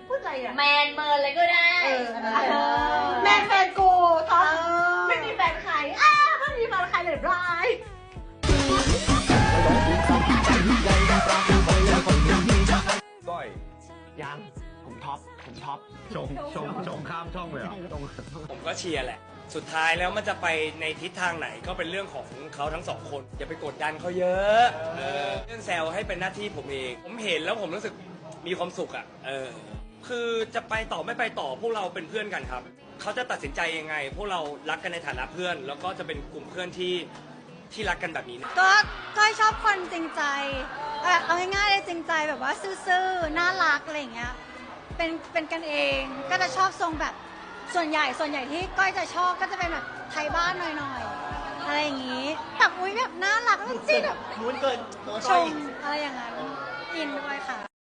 พูดอะไรอ่ะแมนเมินเลยก็ได้แมนแฟนกูท็อปไม่มีแฟนใครไม่มีแฟนใครเลยบลายก้อยยังผมท็อปชงข้ามช่องเลยเหรอผมก็เชียร์แหละสุดท้ายแล้วมันจะไปในทิศทางไหนก็เป็นเรื่องของเขาทั้งสองคนอย่าไปกดดันเขาเยอะเรื่องแซวให้เป็นหน้าที่ผมเองผมเห็นแล้วผมรู้สึกมีความสุขอ่ะคือจะไปต่อไม่ไปต่อพวกเราเป็นเพื่อนกันครับเขาจะตัดสินใจยังไงพวกเรารักกันในฐานะเพื่อนแล้วก็จะเป็นกลุ่มเพื่อนที่รักกันแบบนี้ก็ชอบคนจริงใจเอาง่ายๆเลยจริงใจแบบว่าซื่อๆน่ารักอะไรอย่างเงี้ยเป็นกันเองก็จะชอบทรงแบบส่วนใหญ่ที่ก้อยจะชอบก็จะเป็นแบบไทยบ้านหน่อยๆอะไรอย่างงี้แบบอุ้ยแบบน่ารักจริงแบบชมอะไรอย่างนั้นอินด้วยค่ะ